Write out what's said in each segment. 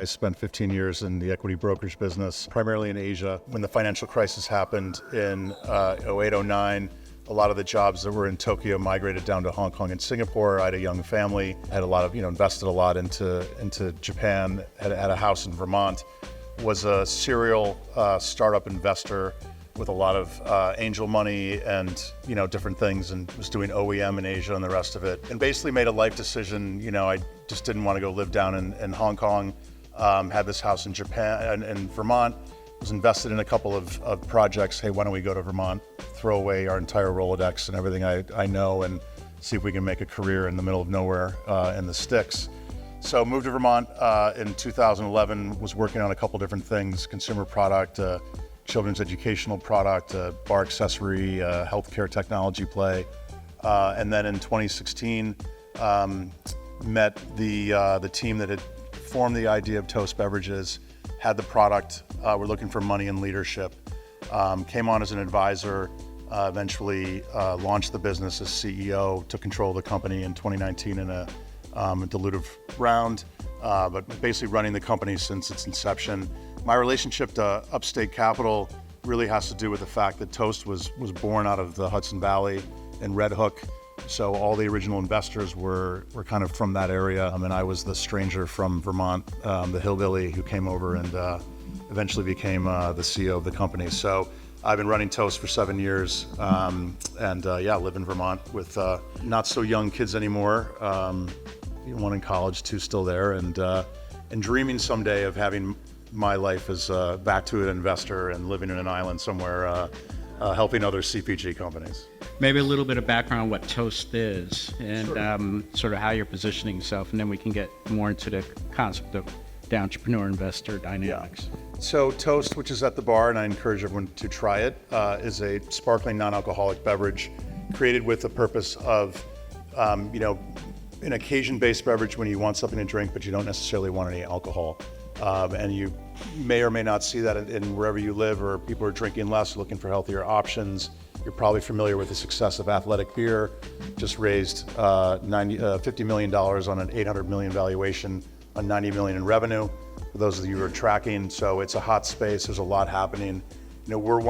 I spent 15 years in the equity brokerage business, primarily in Asia. When the financial crisis happened in 08, 09, a lot of the jobs that were in Tokyo migrated down to Hong Kong and Singapore. I had a young family, had a lot of, invested a lot into Japan, had a house in Vermont, was a serial startup investor with a lot of angel money and different things, and was doing OEM in Asia and the rest of it. And basically made a life decision. I just didn't want to go live down in Hong Kong. Had this house in Japan and Vermont, was invested in a couple of projects. Hey, why don't we go to Vermont, throw away our entire Rolodex and everything I know, and see if we can make a career in the middle of nowhere in the sticks. So moved to Vermont in 2011, was working on a couple different things, consumer product, children's educational product, bar accessory, healthcare technology play. And then in 2016, met the team that had formed the idea of Toast Beverages, had the product, we're looking for money and leadership, came on as an advisor, eventually launched the business as CEO, took control of the company in 2019 in a dilutive round, but basically running the company since its inception. My relationship to Upstate Capital really has to do with the fact that Toast was born out of the Hudson Valley and Red Hook. So all the original investors were kind of from that area. And I was the stranger from Vermont, the hillbilly who came over and eventually became the CEO of the company. So I've been running Toast for 7 years, live in Vermont with not so young kids anymore. One in college, two still there, and dreaming someday of having my life as back to an investor and living in an island somewhere, helping other CPG companies. Maybe a little bit of background on what Toast is and Sure. Sort of how you're positioning yourself, and then we can get more into the concept of the entrepreneur-investor dynamics. Yeah. So Toast, which is at the bar, and I encourage everyone to try it, is a sparkling non-alcoholic beverage created with the purpose of, an occasion-based beverage when you want something to drink, but you don't necessarily want any alcohol. And you may or may not see that in wherever you live, or people are drinking less, looking for healthier options. You're probably familiar with the success of Athletic Beer. Just raised $50 million on an $800 million valuation on $90 million in revenue, for those of you who are tracking. So it's a hot space, there's a lot happening. We're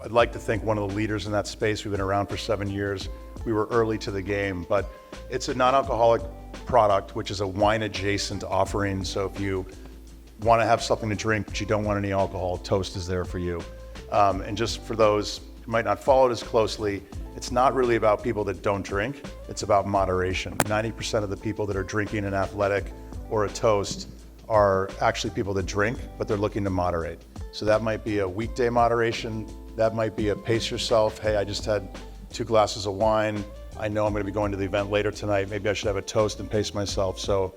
I'd like to think one of the leaders in that space. We've been around for 7 years. We were early to the game, but it's a non-alcoholic product, which is a wine-adjacent offering. So if you want to have something to drink, but you don't want any alcohol, Toast is there for you. And just for those who might not follow it as closely, it's not really about people that don't drink, it's about moderation. 90% of the people that are drinking an Athletic or a Toast are actually people that drink, but they're looking to moderate. So that might be a weekday moderation, that might be a pace yourself. Hey, I just had 2 glasses of wine, I know I'm going to be going to the event later tonight, maybe I should have a Toast and pace myself. So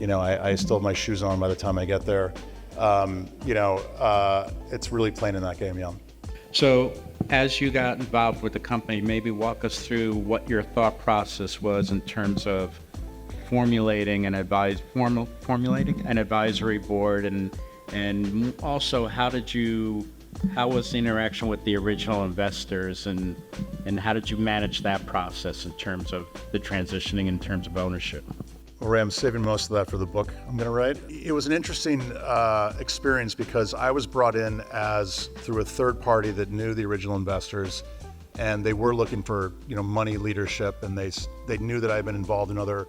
I still have my shoes on by the time I get there. It's really playing in that game, yeah. So as you got involved with the company, maybe walk us through what your thought process was in terms of formulating an advisory board, and also how was the interaction with the original investors, and how did you manage that process in terms of the transitioning in terms of ownership? Well, Ray, I'm saving most of that for the book I'm going to write. It was an interesting experience because I was brought in through a third party that knew the original investors, and they were looking for money, leadership, and they knew that I had been involved in other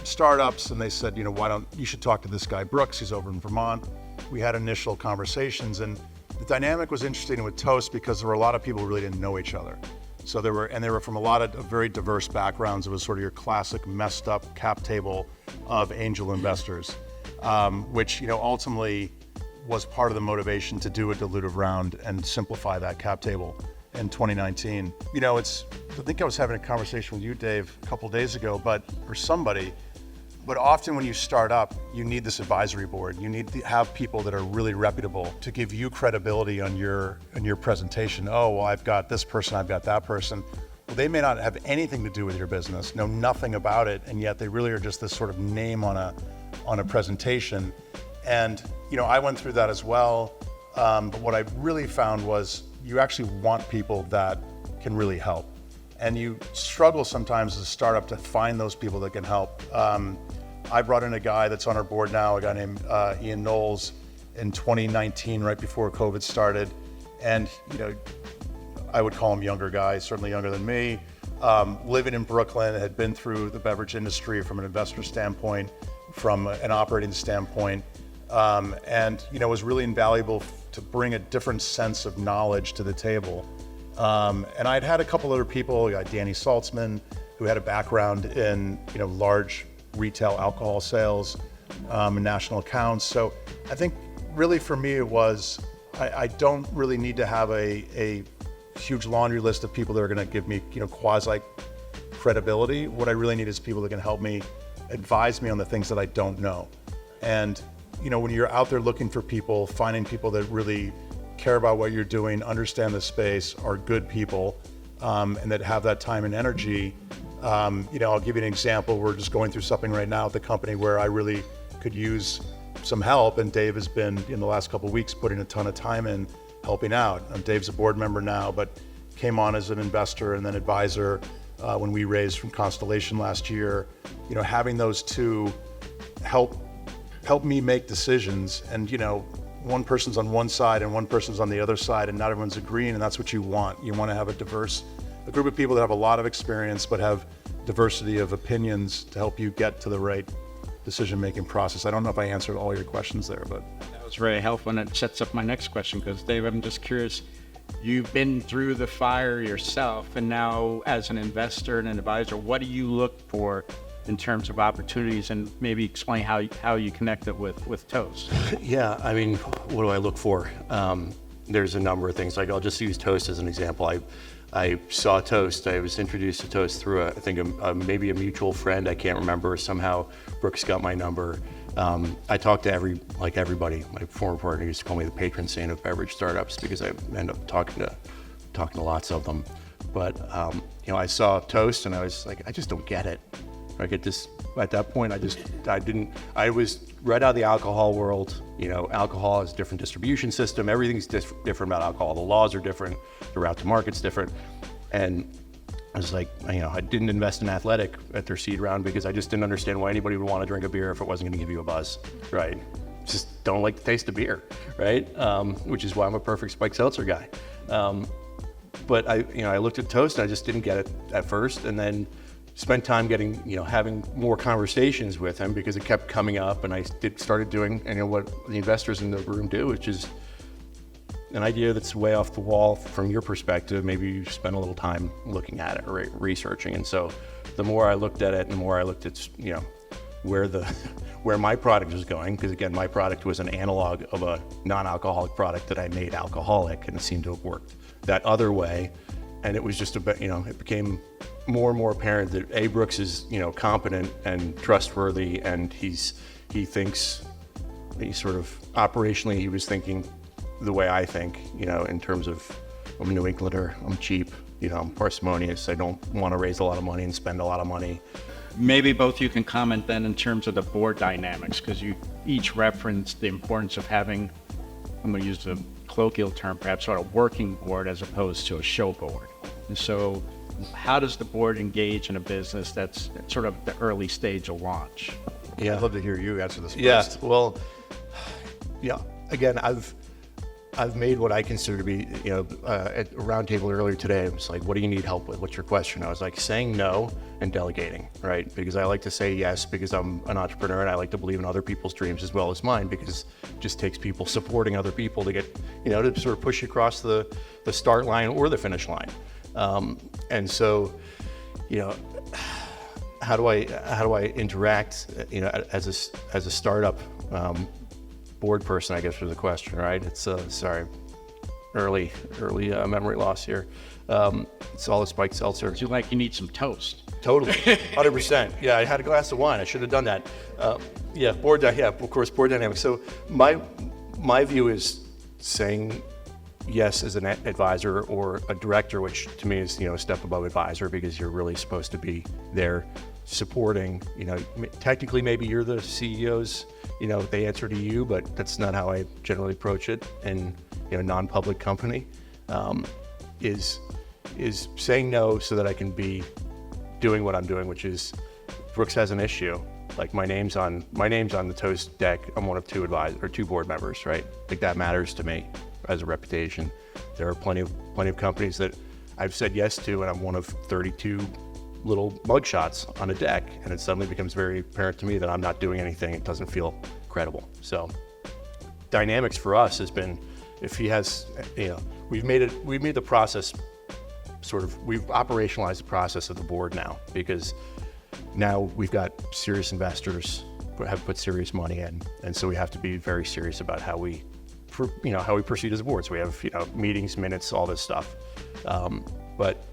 startups, and they said, you should talk to this guy Brooks, he's over in Vermont. We had initial conversations, and the dynamic was interesting with Toast because there were a lot of people who really didn't know each other. So they were from a lot of very diverse backgrounds. It was sort of your classic messed up cap table of angel investors, which ultimately was part of the motivation to do a dilutive round and simplify that cap table in 2019. I think I was having a conversation with you, Dave, a couple days ago, but often when you start up, you need this advisory board. You need to have people that are really reputable to give you credibility on your presentation. Oh, well, I've got this person, I've got that person. Well, they may not have anything to do with your business, know nothing about it, and yet they really are just this sort of name on a presentation. And I went through that as well. But what I really found was you actually want people that can really help. And you struggle sometimes as a startup to find those people that can help. I brought in a guy that's on our board now, a guy named Ian Knowles, in 2019, right before COVID started. And, I would call him younger guy, certainly younger than me. Living in Brooklyn, had been through the beverage industry from an investor standpoint, from an operating standpoint, and was really invaluable to bring a different sense of knowledge to the table. And I'd had a couple other people, Danny Saltzman, who had a background in large retail alcohol sales and national accounts. So I think really for me it was, I don't really need to have a huge laundry list of people that are going to give me quasi credibility. What I really need is people that can help me, advise me on the things that I don't know. And when you're out there looking for people, finding people that really care about what you're doing, understand the space, are good people, and that have that time and energy. I'll give you an example. We're just going through something right now at the company where I really could use some help, and Dave has been, in the last couple of weeks, putting a ton of time in helping out. Dave's a board member now, but came on as an investor and then advisor when we raised from Constellation last year. Having those two help me make decisions, and one person's on one side and one person's on the other side, and not everyone's agreeing, and that's what you want. You want to have a group of people that have a lot of experience but have diversity of opinions to help you get to the right decision-making process. I don't know if I answered all your questions there, but that was very helpful, and it sets up my next question, because Dave, I'm just curious, you've been through the fire yourself, and now as an investor and an advisor, what do you look for in terms of opportunities, and maybe explain how you connect it with Toast? Yeah, I mean, what do I look for? There's a number of things. Like, I'll just use Toast as an example. I saw Toast. I was introduced to Toast through maybe a mutual friend. I can't remember. Somehow Brooks got my number. I talked to everybody. My former partner used to call me the patron saint of beverage startups, because I end up talking to lots of them. But I saw Toast and I was like, I just don't get it. Like, at that point, I was right out of the alcohol world. Alcohol has a different distribution system. Everything's different about alcohol. The laws are different. The route to market's different. And I was like, I didn't invest in Athletic at their seed round because I just didn't understand why anybody would want to drink a beer if it wasn't going to give you a buzz, right? Just don't like the taste of beer, right? Which is why I'm a perfect spiked seltzer guy. But I looked at Toast and I just didn't get it at first, and then spent time having more conversations with him, because it kept coming up, and I started doing what the investors in the room do, which is an idea that's way off the wall from your perspective. Maybe you spend a little time looking at it or researching. And so the more I looked at it, and the more I looked at where my product was going, because again, my product was an analog of a non-alcoholic product that I made alcoholic, and it seemed to have worked that other way. And it was just it became more and more apparent that Brooks is, competent and trustworthy, and he thinks, sort of operationally, he was thinking the way I think, in terms of, I'm a New Englander, I'm cheap, I'm parsimonious, I don't want to raise a lot of money and spend a lot of money. Maybe both you can comment then in terms of the board dynamics, because you each referenced the importance of having, I'm going to use the colloquial term, perhaps sort of working board as opposed to a show board. And so how does the board engage in a business that's sort of the early stage of launch? Yeah, I'd love to hear you answer this first. Yeah, well, again, I've made what I consider to be, at a roundtable earlier today, I was like, what do you need help with? What's your question? I was like, saying no and delegating, right? Because I like to say yes, because I'm an entrepreneur, and I like to believe in other people's dreams as well as mine, because it just takes people supporting other people to get, to sort of push you across the start line or the finish line. And so, how do I interact, as a startup, board person, I guess, was the question, right? It's early memory loss here. It's all a spiked seltzer. You need some toast. Totally, 100%. Yeah, I had a glass of wine. I should have done that. Board dynamics. So my view is saying yes as an advisor or a director, which to me is a step above advisor, because you're really supposed to be there supporting. Technically maybe you're the CEO's. They answer to you, but that's not how I generally approach it in a non-public company. Is saying no so that I can be doing what I'm doing, which is Brooks has an issue. Like my name's on the Toast deck. I'm one of two board members, right? Like that matters to me as a reputation. There are plenty of companies that I've said yes to, and I'm one of 32 little mugshots on a deck, and it suddenly becomes very apparent to me that I'm not doing anything. It doesn't feel credible. So dynamics for us has been, if he has, we've made the process we've operationalized the process of the board now, because now we've got serious investors who have put serious money in, and so we have to be very serious about how we proceed as a board. So we have meetings, minutes, all this stuff. But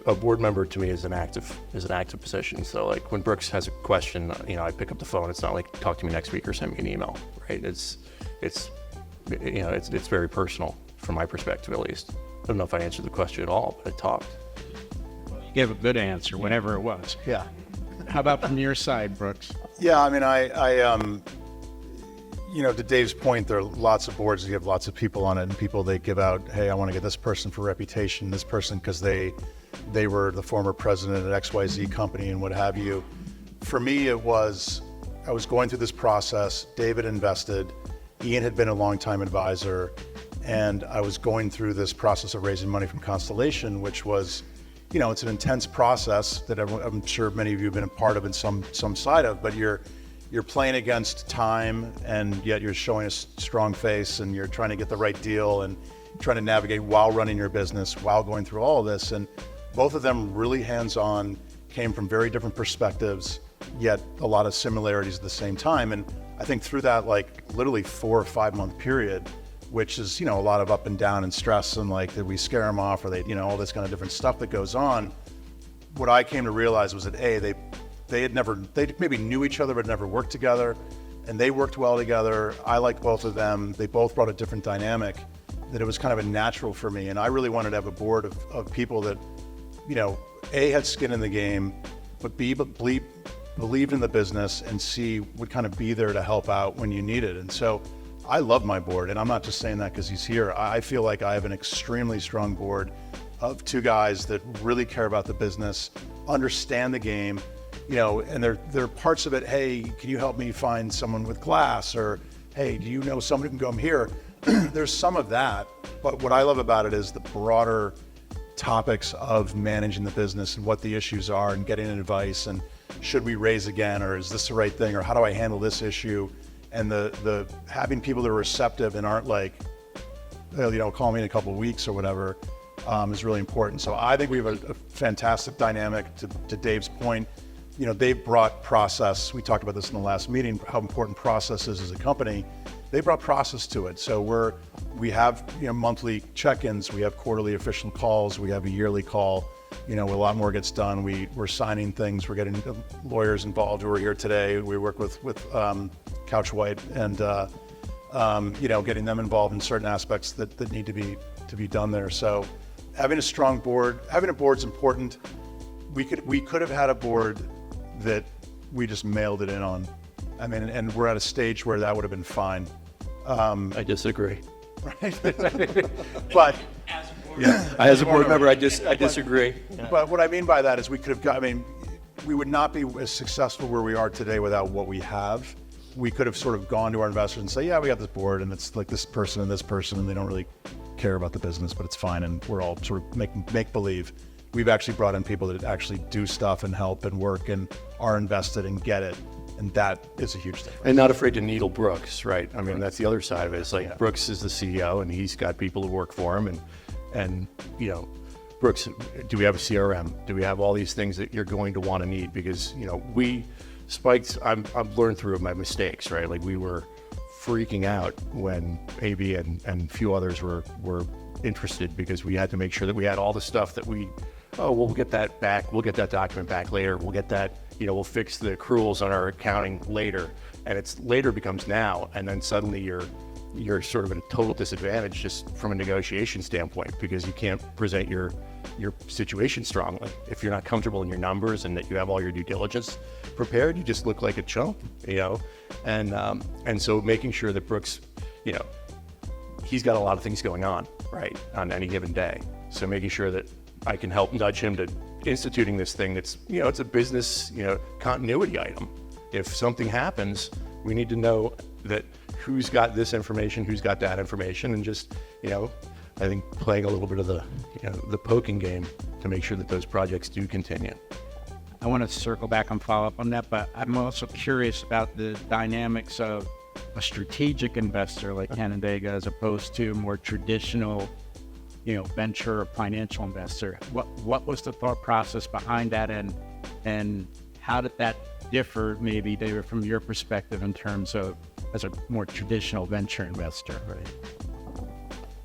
a board member to me is an active position. So like when Brooks has a question, I pick up the phone. It's not like talk to me next week or send me an email, right? It's very personal from my perspective, at least. I don't know if I answered the question at all, but I talked. You gave a good answer, whatever it was. Yeah. How about from your side, Brooks? Yeah, I mean, to Dave's point, there are lots of boards, you have lots of people on it, and people, they give out, hey, I want to get this person for reputation, this person because they were the former president at XYZ company and what have you. For me, I was going through this process. David invested, Ian had been a longtime advisor, and I was going through this process of raising money from Constellation, which was, it's an intense process that I'm sure many of you have been a part of in some side of, but you're playing against time, and yet you're showing a strong face, and you're trying to get the right deal and trying to navigate while running your business, while going through all of this. And both of them really hands-on, came from very different perspectives, yet a lot of similarities at the same time. And I think through that, like literally 4 or 5 month period, which is, a lot of up and down and stress, and like, did we scare them off, or they, all this kind of different stuff that goes on. What I came to realize was that they maybe knew each other, but never worked together, and they worked well together. I liked both of them. They both brought a different dynamic, that it was kind of a natural for me. And I really wanted to have a board of people that, A, had skin in the game, but B, believed in the business, and C, would kind of be there to help out when you need it. And so I love my board, and I'm not just saying that because he's here. I feel like I have an extremely strong board of two guys that really care about the business, understand the game, and there are parts of it, hey, can you help me find someone with glass? Or, hey, do you know somebody who can come here? There's some of that, but what I love about it is the broader topics of managing the business and what the issues are, and getting advice, and should we raise again, or is this the right thing, or how do I handle this issue? And the having people that are receptive and aren't like, call me in a couple of weeks or whatever, is really important. So I think we have a fantastic dynamic. To Dave's point, they've brought process. We talked about this in the last meeting, how important process is as a company. They brought process to it. So we have monthly check-ins, we have quarterly official calls, we have a yearly call. A lot more gets done. We're signing things. We're getting lawyers involved who are here today. We work with Couch White, and getting them involved in certain aspects that need to be done there. So having a strong board, having a board's important. We could have had a board that we just mailed it in on. I mean, and we're at a stage where that would have been fine. I disagree. Right? But yeah, as a board member, I disagree. But what I mean by that is we would not be as successful where we are today without what we have. We could have sort of gone to our investors and say, yeah, we got this board, and it's like this person, and they don't really care about the business, but it's fine, and we're all sort of make believe. We've actually brought in people that actually do stuff and help and work and are invested and get it. And that is a huge thing. And not afraid to needle Brooks, right? I mean, that's the other side of it. It's like Brooks is the CEO, and he's got people who work for him, and Brooks, do we have a CRM? Do we have all these things that you're going to want to need? Because, we spiked, I've learned through my mistakes, right? Like we were freaking out when AB and a few others were interested, because we had to make sure that we had all the stuff that we'll get that back. We'll get that document back later. We'll get that, we'll fix the accruals on our accounting later. And it's later becomes now. And then suddenly you're sort of at a total disadvantage just from a negotiation standpoint, because you can't present your situation strongly. If you're not comfortable in your numbers and that you have all your due diligence prepared, you just look like a chump, and so making sure that Brooks, he's got a lot of things going on, right, on any given day. So making sure that I can help nudge him to instituting this thing that's, it's a business, continuity item. if something happens, we need to know that who's got this information, who's got that information, and just, I think playing a little bit of the poking game to make sure that those projects do continue. I want to circle back and follow up on that, but I'm also curious about the dynamics of a strategic investor like Canandaigua as opposed to a more traditional, venture or financial investor. What was the thought process behind that, and how did that differ, maybe, David, from your perspective in terms of as a more traditional venture investor? Right.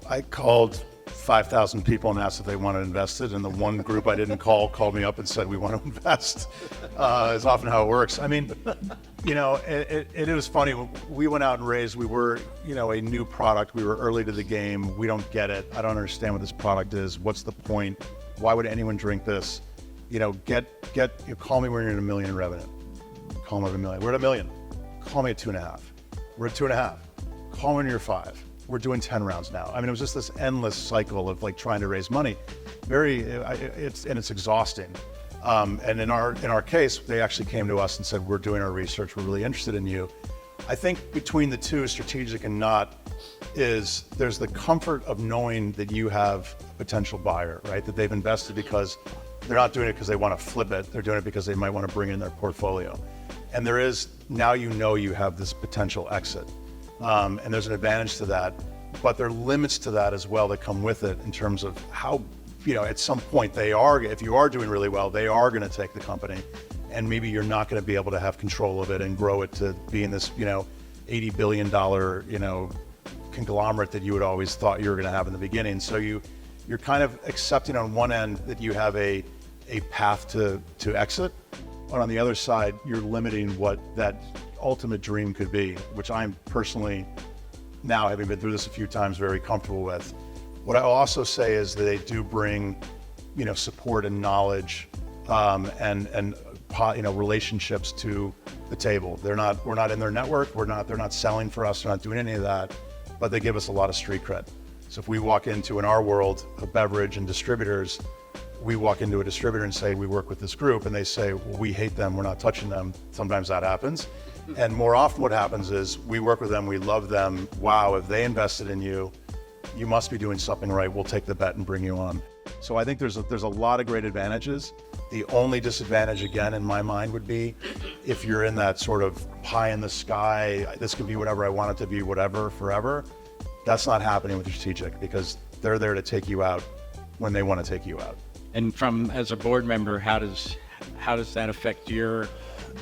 I called 5,000 people and asked if they wanted invested, and the one group I didn't called me up and said, we want to invest. Is often how it works. I mean, it was funny. We went out and raised, we were, a new product. We were early to the game. We don't get it. I don't understand what this product is. What's the point? Why would anyone drink this? Call me when you're in $1 million in revenue. Call me at $1 million. We're at $1 million. Call me at 2.5. We're at 2.5. Call me when you're 5. We're doing 10 rounds now. I mean, it was just this endless cycle of trying to raise money. It's exhausting. And in our case, they actually came to us and said, we're doing our research. We're really interested in you. I think between the two, strategic and not, there's the comfort of knowing that you have a potential buyer, right? That they've invested because they're not doing it because they want to flip it. They're doing it because they might want to bring in their portfolio. And now you have this potential exit. And there's an advantage to that, but there are limits to that as well that come with it in terms of how, at some point if you are doing really well, they are going to take the company, and maybe you're not going to be able to have control of it and grow it to being this, $80 billion, conglomerate that you had always thought you were going to have in the beginning. So you're kind of accepting on one end that you have a path to exit, but on the other side, you're limiting what that ultimate dream could be, which I'm personally, now having been through this a few times, very comfortable with. What I'll also say is that they do bring, support and knowledge, and relationships to the table. We're not in their network. They're not selling for us. They're not doing any of that, but they give us a lot of street cred. So if we walk into, in our world of beverage and distributors, we walk into a distributor and say, we work with this group, and they say, well, we hate them, we're not touching them. Sometimes that happens. And more often what happens is we work with them, we love them. Wow, if they invested in you, you must be doing something right. We'll take the bet and bring you on. So I think there's a lot of great advantages. The only disadvantage, again, in my mind, would be if you're in that sort of pie in the sky, this can be whatever I want it to be, whatever, forever. That's not happening with strategic, because they're there to take you out when they want to take you out. And as a board member, how does that affect your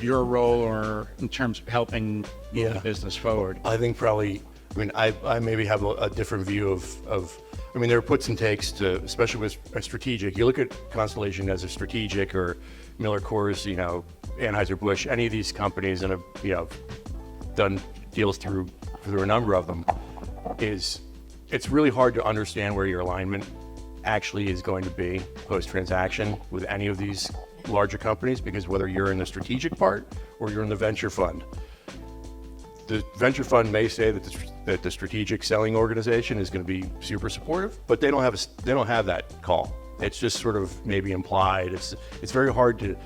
role, or in terms of helping move the business forward? I think probably, I maybe have a different view of there are puts and takes to, especially with a strategic. You look at Constellation as a strategic, or Miller Coors, Anheuser-Busch, any of these companies, and have done deals through a number of them, it's really hard to understand where your alignment actually is going to be post-transaction with any of these larger companies, because whether you're in the strategic part or you're in the venture fund, the venture fund may say that the strategic selling organization is going to be super supportive, but they don't have that call. It's just sort of maybe implied. It's very hard to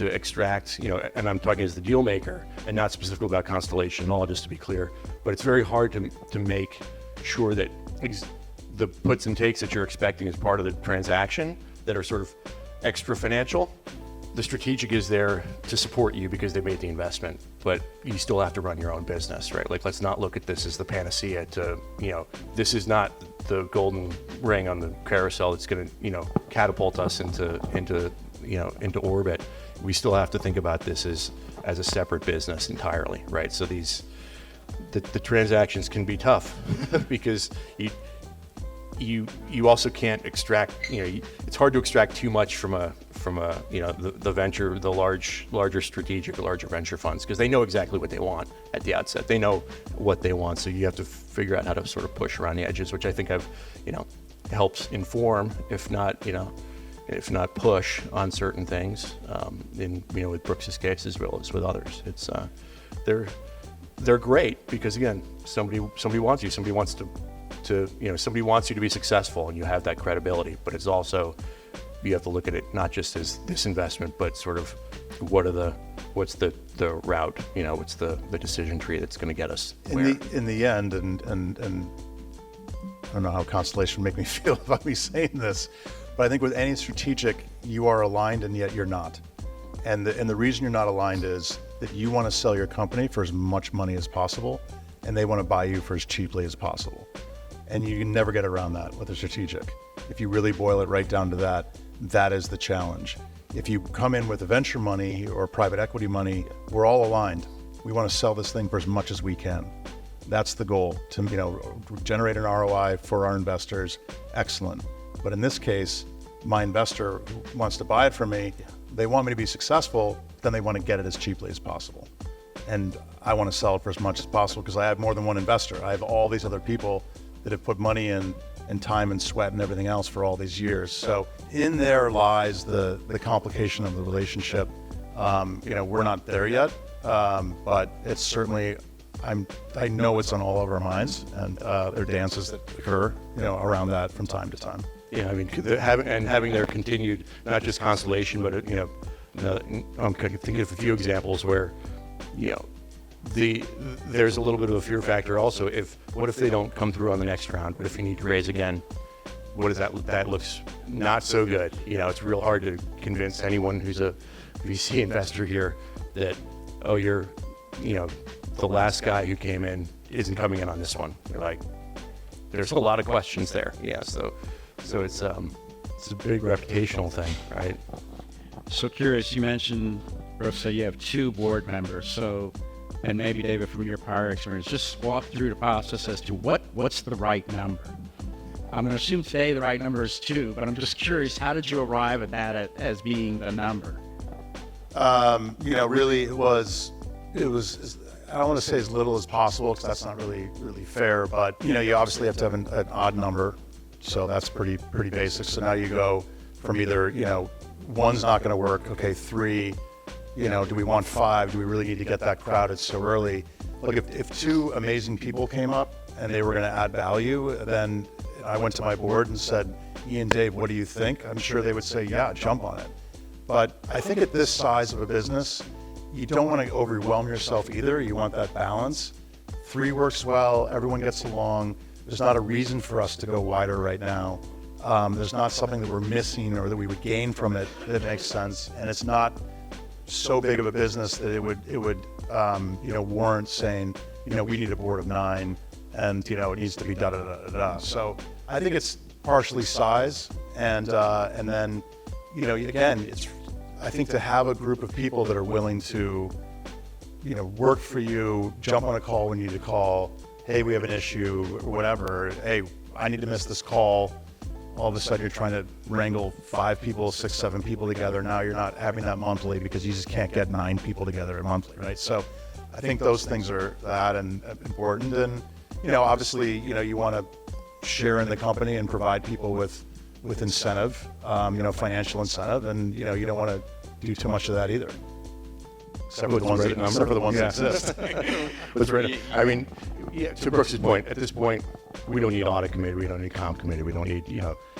extract, and I'm talking as the deal maker and not specifically about Constellation at all, just to be clear, but it's very hard to make sure that the puts and takes that you're expecting as part of the transaction that are sort of extra financial, the strategic is there to support you because they made the investment, but you still have to run your own business, right? Let's not look at this as the panacea to, this is not the golden ring on the carousel that's going to, catapult us into orbit. We still have to think about this as a separate business entirely, right? So the transactions can be tough because you also can't extract, it's hard to extract too much from the venture, the larger strategic, larger venture funds, because they know exactly what they want at the outset. They know what they want, so you have to figure out how to sort of push around the edges, which I think helps inform, if not push on certain things. With Brooks's case as well as with others, it's they're great because again, somebody wants you, somebody wants somebody wants you to be successful, and you have that credibility. But it's also, you have to look at it not just as this investment, but sort of what's the the route, what's the decision tree that's going to get us In where. the end, and I don't know how Constellation would make me feel about me saying this, but I think with any strategic, you are aligned and yet you're not. And the reason you're not aligned is that you want to sell your company for as much money as possible, and they want to buy you for as cheaply as possible. And you can never get around that with a strategic. If you really boil it right down to that, that is the challenge. If you come in with a venture money or private equity money, we're all aligned. We want to sell this thing for as much as we can. That's the goal, to generate an ROI for our investors. Excellent. But in this case, my investor who wants to buy it from me, they want me to be successful, then they want to get it as cheaply as possible. And I want to sell it for as much as possible because I have more than one investor. I have all these other people that have put money in and time and sweat and everything else for all these years. So in there lies the complication of the relationship. We're not there yet, but it's certainly, I know it's on all of our minds, and there are dances that occur, around that from time to time. Yeah, I mean, having their continued, not just Constellation, but I'm thinking of a few examples where, there's a little bit of a fear factor also. What if they don't come through on the next round? What if you need to raise again? What is that? That looks not so good. It's real hard to convince anyone who's a VC investor here that, oh, you're, the last guy who came in isn't coming in on this one. You're like, there's a lot of questions there. Yeah, so it's a big reputational thing, right? So curious, you mentioned, Rosa, you have 2 board members. So, and maybe David, from your prior experience, just walk through the process as to what's the right number. I'm going to assume today the right number is 2, but I'm just curious, how did you arrive at that as being the number? Really it was, I don't want to say as little as possible because that's not really fair, but you obviously have to have an odd number. So that's pretty basic. So now you go from either, 1's not going to work. Okay, 3, do we want 5? Do we really need to get that crowded so early? Look, if 2 amazing people came up and they were going to add value, then I went to my board and said, Ian, Dave, what do you think? I'm sure they would say, yeah, jump on it. But I think at this size of a business, you don't want to overwhelm yourself either. You want that balance. 3 works well, everyone gets along. There's not a reason for us to go wider right now. There's not something that we're missing or that we would gain from it that makes sense. And it's not so big of a business that it would warrant saying, we need a board of 9 and, it needs to be da-da-da-da-da. So I think it's partially size. And then, again, I think to have a group of people that are willing to, work for you, jump on a call when you need to call, hey, we have an issue or whatever. Hey, I need to miss this call. All of a sudden you're trying to wrangle 5 people, 6, 7 people together. Now you're not having that monthly because you just can't get 9 people together monthly, right? So I think those things are that and important. And, obviously, you want to share in the company and provide people with incentive, financial incentive. And, you don't want to do too much of that either. Except for the ones that exist. That's right. I mean, to Brooks's point, at this point, we don't need audit committee, we don't need comp committee, we don't need,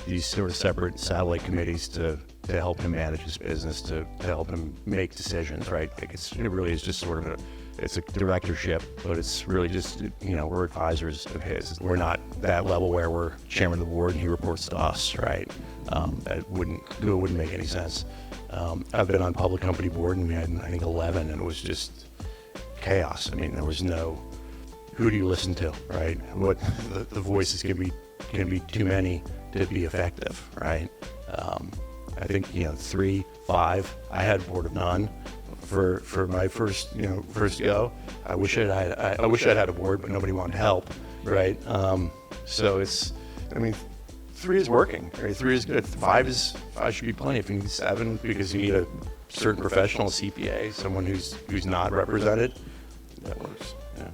these sort of separate satellite committees to help him manage his business, to help him make decisions, right? Like it really is just sort of it's a directorship, but it's really just, we're advisors of his. We're not that level where we're chairman of the board and he reports to us, right? That wouldn't make any sense. I've been on public company board and we had, I think, 11, and it was just chaos. I mean, there was no, who do you listen to, right? What the voices can be too many to be effective, right? I think 3, 5. I had a board of none for my first go. I wish I'd had a board, but nobody wanted help, right? So it's, 3 is working, right? 3 is good. 5 should be plenty. If you need 7, because you need a certain professional CPA, someone who's not represented, that works. Yeah.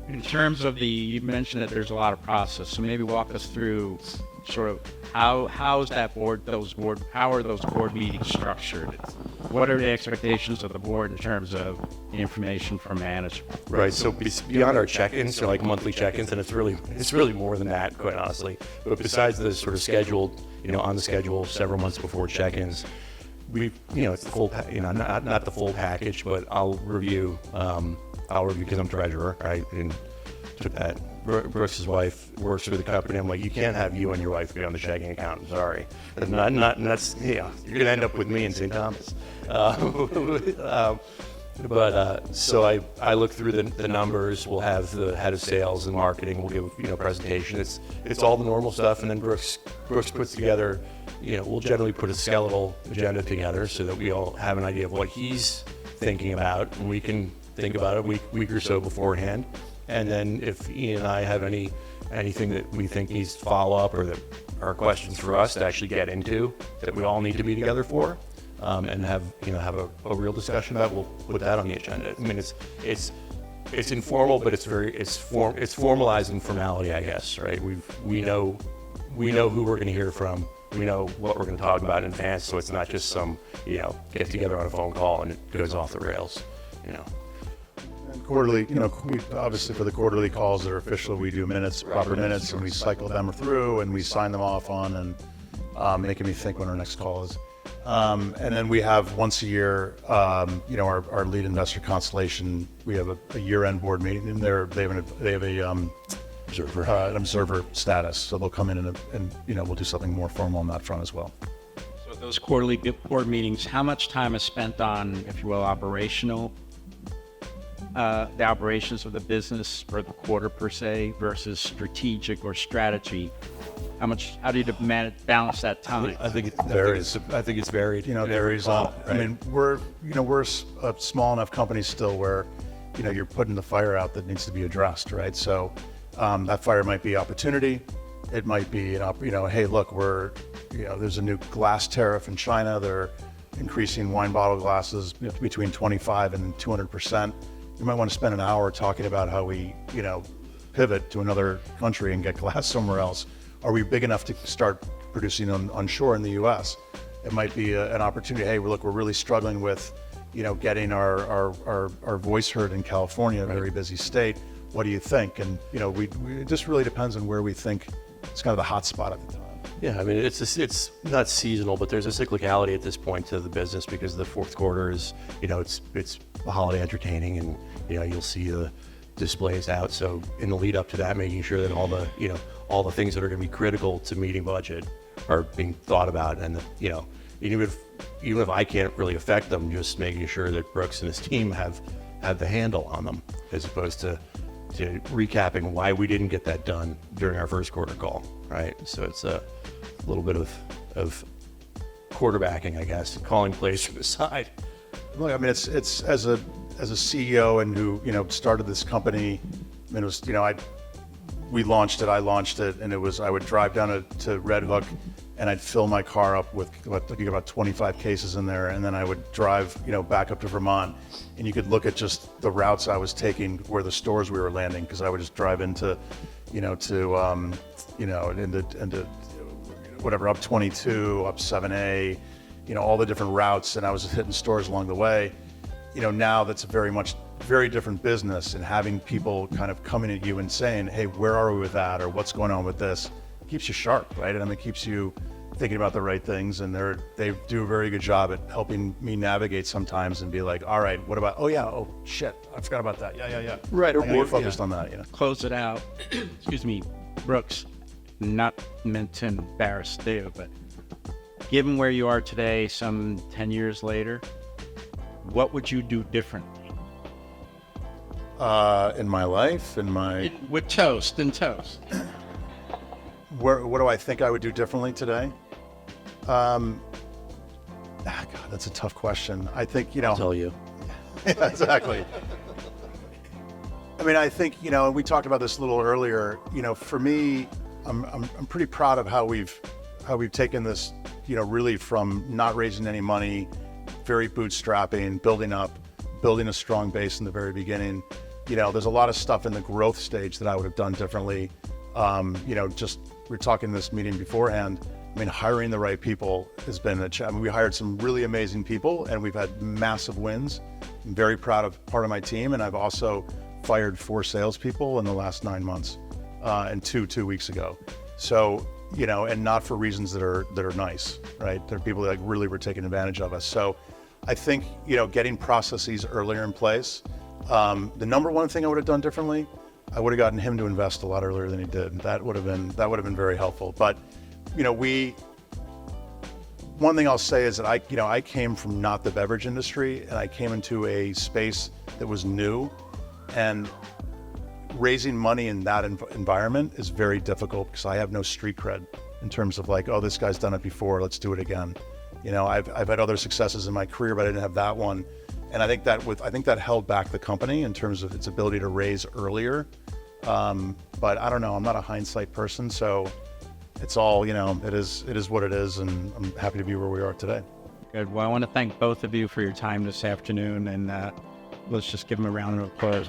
In terms of you mentioned that there's a lot of process, so maybe walk us through sort of how are those board meetings structured? What are the expectations of the board in terms of the information from management? Right. So beyond our check-ins, so like monthly check-ins, and it's really more than that, quite honestly. But besides the sort of scheduled, on the schedule several months before check-ins, it's the full, not the full package, but I'll review because I'm treasurer, right? And took that. Brooks' wife works for the company. I'm like, you can't have you and your wife be on the checking account. I'm sorry. And that's, you're going to end up with me in St. Thomas. So I look through the numbers. We'll have the head of sales and marketing. We'll give presentation. It's all the normal stuff, and then Brooks puts together. We'll generally put a skeletal agenda together so that we all have an idea of what he's thinking about, and we can think about it a week or so beforehand. And then if Ian and I have anything that we think needs to follow up or that are questions for us to actually get into that we all need to be together for. And have a real discussion about. We'll put that on the agenda. I mean, it's informal, but it's formalized in formality, I guess. Right? We know who we're going to hear from. We know what we're going to talk about in advance, so it's not just some get together on a phone call and it goes off the rails. And quarterly, we obviously for the quarterly calls that are official, we do proper minutes, and we cycle them through and we sign them off on and making me think when our next call is. And then we have once a year, our lead investor constellation. We have a year-end board meeting, and they have an observer status. So they'll come in and we'll do something more formal on that front as well. So those quarterly board meetings, how much time is spent on, if you will, the operations of the business for the quarter per se versus strategic or strategy? How do you balance that time? I think it varies. I think it's varied. It varies. Right? I mean, we're a small enough company still where, you're putting the fire out that needs to be addressed, right? So that fire might be opportunity. It might be, hey, look, there's a new glass tariff in China. They're increasing wine bottle glasses between 25 and 200%. You might want to spend an hour talking about how we, pivot to another country and get glass somewhere else. Are we big enough to start producing onshore in the U.S.? It might be an opportunity. Hey, look, we're really struggling with, getting our voice heard in California, a very busy state. What do you think? And it just really depends on where we think it's kind of the hot spot at the time. Yeah, I mean, it's not seasonal, but there's a cyclicality at this point to the business because the fourth quarter is, it's holiday entertaining, and you'll see the displays out. So in the lead up to that, making sure that all the things that are going to be critical to meeting budget are being thought about, and even if I can't really affect them, just making sure that Brooks and his team have the handle on them, as opposed to recapping why we didn't get that done during our first quarter call, right? So it's a little bit of quarterbacking, I guess, calling plays from the side. Look, I mean, it's as a CEO and who started this company. I mean, it was I launched it, and it was I would drive down to Red Hook, and I'd fill my car up with about 25 cases in there, and then I would drive back up to Vermont, and you could look at just the routes I was taking, where the stores we were landing, because I would just drive into whatever, up 22, up 7A, all the different routes, and I was hitting stores along the way. Now that's a very different business, and having people kind of coming at you and saying, hey, where are we with that, or what's going on with this, keeps you sharp, right? And it keeps you thinking about the right things, and they do a very good job at helping me navigate sometimes and be like, all right, what about, oh shit, I forgot about that. Yeah. Right, or more focused on that, Close it out. Excuse me, Brooks, not meant to embarrass Theo, but given where you are today, some 10 years later, what would you do differently? In my life, with toast. What do I think I would do differently today? God, that's a tough question. I think, I'll tell you. Yeah, exactly. I mean, I think, and we talked about this a little earlier, for me, I'm pretty proud of how we've taken this, really from not raising any money, very bootstrapping, building a strong base in the very beginning. There's a lot of stuff in the growth stage that I would have done differently. Just we were talking in this meeting beforehand. I mean, hiring the right people has been a challenge. I mean, we hired some really amazing people, and we've had massive wins. I'm very proud of part of my team, and I've also fired 4 salespeople in the last 9 months, and two weeks ago. So, and not for reasons that are nice, right? There are people that like really were taking advantage of us. So I think, getting processes earlier in place. The number one thing I would have done differently, I would have gotten him to invest a lot earlier than he did. That would have been very helpful. But, one thing I'll say is that I came from not the beverage industry, and I came into a space that was new, and raising money in that environment is very difficult because I have no street cred in terms of like, oh, this guy's done it before, let's do it again. I've had other successes in my career, but I didn't have that one. And I think that held back the company in terms of its ability to raise earlier. But I don't know, I'm not a hindsight person, so it's all, it is what it is, and I'm happy to be where we are today. Good. Well, I want to thank both of you for your time this afternoon, and let's just give them a round of applause.